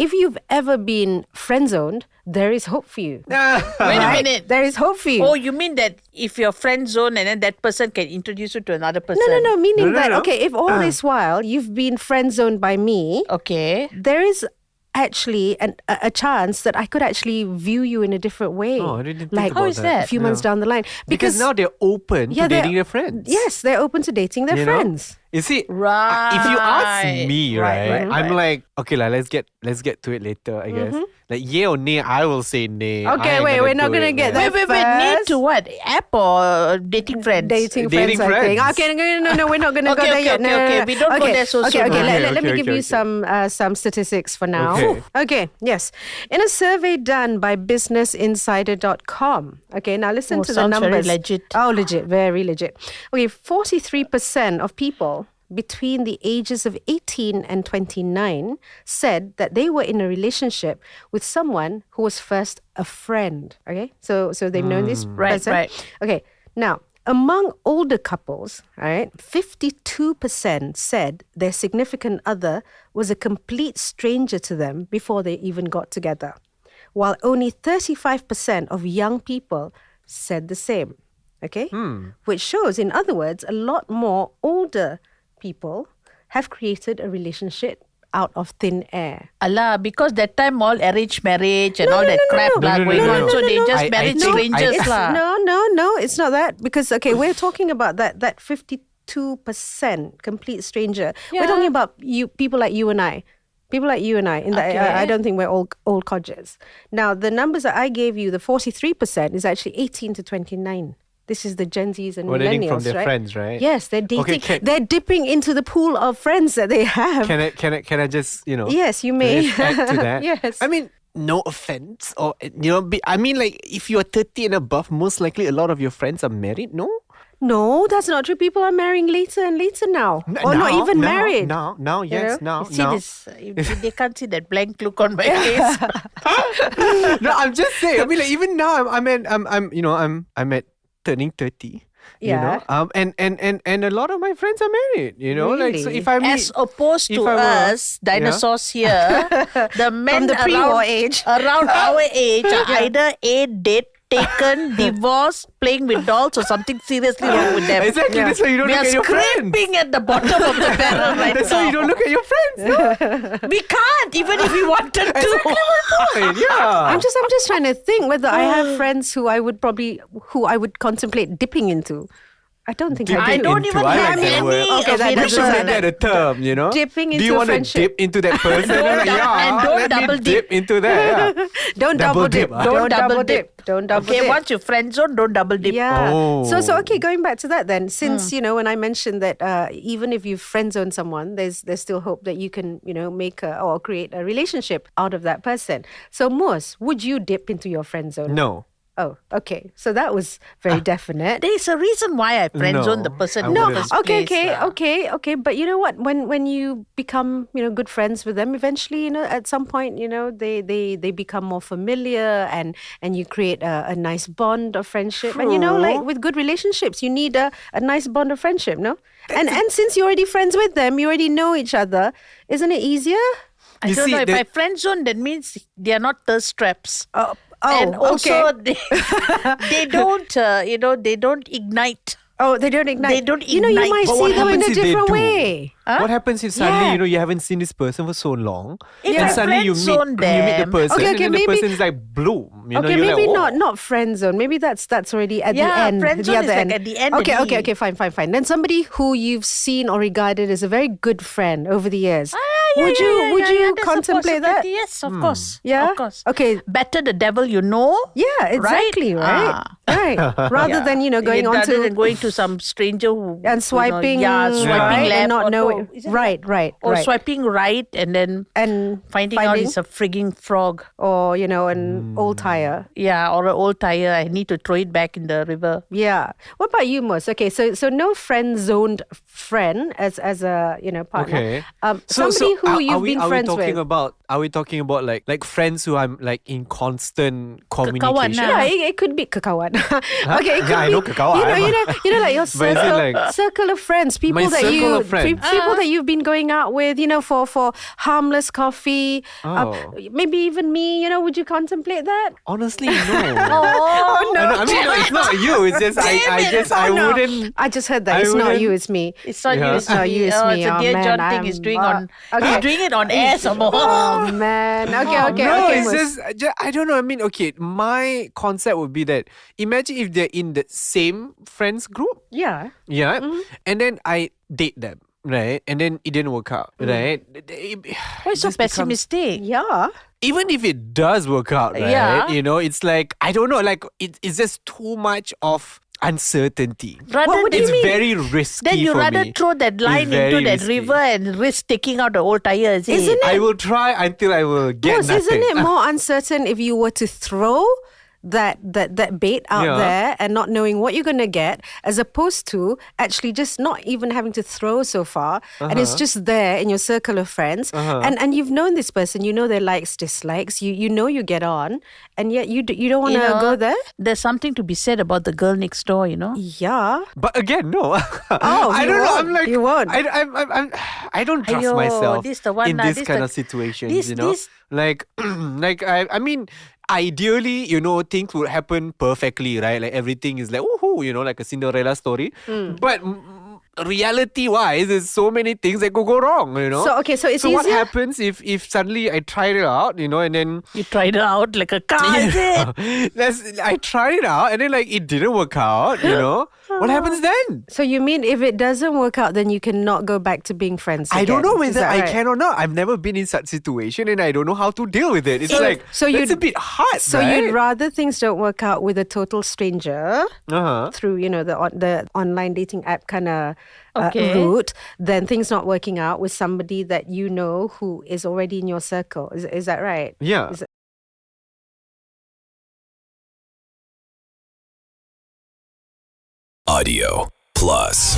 if you've ever been friend-zoned, there is hope for you. Wait a minute. There is hope for you. Oh, you mean that if you're friend zone and then that person can introduce you to another person? No. Meaning No. that, okay, if all this while you've been friend-zoned by me, Okay. there is actually a chance that I could actually view you in a different way. Oh, I didn't think like, about How is that? a few months down the line. Because now they're open to they're- dating their friends. Yes, they're open to dating their You know? friends. You see, Right. if you ask me, Right, I'm like, okay, let's get to it later, I guess. Like, yeah or nay, I will say nay. Okay, wait, we're not gonna get that. Wait, need First. to what? App or dating friends? Dating Dating friends, I think. friends. Okay, no, we're not gonna go Okay, there yet. okay, No. okay. We don't go there so soon. Okay, let me Okay, give you okay. some statistics for now. Okay. Okay, yes. In a survey done by businessinsider.com. Okay, now listen Oh, to the sounds very numbers. legit. Oh, legit, very legit. Okay, 43% of people between the ages of 18 and 29 said that they were in a relationship with someone who was first a friend. Okay, so they've known this person. Right. Okay, now among older couples, all right, 52% said their significant other was a complete stranger to them before they even got together, while only 35% of young people said the same. Okay, which shows, in other words, a lot more older people have created a relationship out of thin air. Allah, because that time all arranged marriage and all that crap No, no, going on. no, So they no. just I married think- strangers It's- lah. No, it's not that. Because, okay, we're talking about that 52% complete stranger. Yeah. We're talking about people like you and I. People like you and I. In that, Okay. I don't think we're all old codgers. Now, the numbers that I gave you, the 43%, is actually 18 to 29. This is the Gen Zs and Dating millennials, from their right? friends, right? Yes, they're dating. Okay, they're dipping into the pool of friends that they have. Can I just, Yes, you can I may. just add to that? Yes. I mean, no offense, or I mean, like, if you're 30 and above, most likely a lot of your friends are married. No, No, that's not true. People are marrying later and later now. Or not even married. Now, yes, now. You see this? They can't see that blank look on my face. No, I'm just saying. I mean, like, even now, I'm at turning 30. Yeah. And a lot of my friends are married. Like, so Really? if I meet, As opposed if to I were- us, dinosaurs here, the men the pre-war around, age. around our age are either dead, taken, divorced, playing with dolls, or something seriously wrong with them. Exactly. Yeah. That's why you don't We look are at your friends. scraping at the bottom of the barrel right That's now. why you don't look at your friends. No? We can't, even if we wanted to. Fine, yeah. I'm just trying to think whether I have friends who I would contemplate dipping into. I don't think I do. I don't even have that any word. Okay, that of doesn't We should sound make that a term, Dipping Do into you a want to friendship. dip into that person? And don't let me double dip dip. into that. Yeah. Don't Double double dip. dip, ah. Don't double dip. Don't double Okay, dip. once you friend zone, don't double dip. Yeah. Oh. So okay, going back to that then, since when I mentioned that even if you friend zone someone, there's still hope that you can make or create a relationship out of that person. So Mus, would you dip into your friend zone? No. Oh, okay. So that was very definite. There is a reason why I friend No, zone the person I in the wouldn't. first Okay, place. okay. But you know what? When you become good friends with them, eventually at some point they become more familiar and you create a nice bond of friendship. And like with good relationships, you need a nice bond of friendship, no? And since you're already friends with them, you already know each other. Isn't it easier? I You don't see, know. If the- I friend zone, that means they are not thirst traps. Oh, And also, okay. they don't, they don't ignite. Oh, they don't ignite. They don't You ignite. might But see what them in happens a if they different do? way. What happens if suddenly Yeah. you haven't seen this person for so long, If and I suddenly you meet friend-zone the them- person, Okay, and then the maybe- person is like bloom. Okay, you're maybe like, not friend zone. Maybe that's already at the Yeah, end. friend the zone other is like end. at the end Okay, already. okay, fine. Then somebody who you've seen or regarded as a very good friend over the years. Would you There's a contemplate that? possibility. Yes, of course. Yeah? Of course. Okay. Better the devil you know. Yeah, exactly, right? Right. Rather than going on rather to than going to some stranger who and swiping, swiping right, left and not or knowing. is it Right. or right. swiping right and then and finding out it's a frigging frog. or an old tire. Yeah, or an old tire. I need to throw it back in the river. Yeah. What about you, Mus? Okay, so no friend zoned friend as a partner. Okay. Somebody who you've been friends talking with. about? Are we talking about like friends who I'm like in constant communication? lah. Yeah, it could be kakawan. Okay, it could Yeah, I be, know kakawan. like your But is it like- circle of friends, people My that circle of friends. people that you've been going out with, for harmless coffee. Oh. Maybe even me. Would you contemplate that? Honestly, no. Oh no! I mean, no, it's not you. It's just I wouldn't. I just heard that. I It's not wouldn't- you, it's me. It's not Yeah. you, It's not you, it's me. It's a Oh, Dear man, John thing I'm- he's doing okay. He's doing it on air some more. Oh man. Okay. No, Okay. it's Mus. just I don't know. I mean, okay, my concept would be that imagine if they're in the same friends group, Yeah. yeah, and then I date them, right, and then it didn't work out, right. Why so It just becomes- pessimistic? Yeah. Even if it does work out, right? Yeah. It's like I don't know, like it's just too much of uncertainty. Rather what do you It's mean? very risky Then you for rather me. throw that line It's very into that risky. river and risk taking out the old tire, is it? Isn't it? I will try until I will get Mus, nothing. isn't it more uncertain if you were to throw that bait out Yeah. there and not knowing what you're going to get, as opposed to actually just not even having to throw so far, and it's just there in your circle of friends, and you've known this person, you know their likes, dislikes, you know you get on, and yet you don't want to go there. There's something to be said about the girl next door, Yeah. But again, no. Oh, I you don't know. won't. I'm like, You won't. I don't trust Aiyo, myself this the one in lah, this this kind the- of situations. this- this- Like, I mean, ideally, things would happen perfectly, right? Like everything is like, woohoo, like a Cinderella story. But reality-wise, there's so many things that could go wrong, So, okay, so it's So what easier- happens if suddenly I tried it out, and then You tried it out like a car, is it? I tried it out and then like it didn't work out, What happens then? So you mean if it doesn't work out, then you cannot go back to being friends again? I don't know Is whether that I right? can or not. I've never been in such situation and I don't know how to deal with it. It's So- like, so it's you'd- a bit hard, So right? you'd rather things don't work out with a total stranger Uh-huh. through, the online dating app kind of Okay. route than things not working out with somebody that you know who is already in your circle. Is that right? Yeah. Is it- Audio Plus.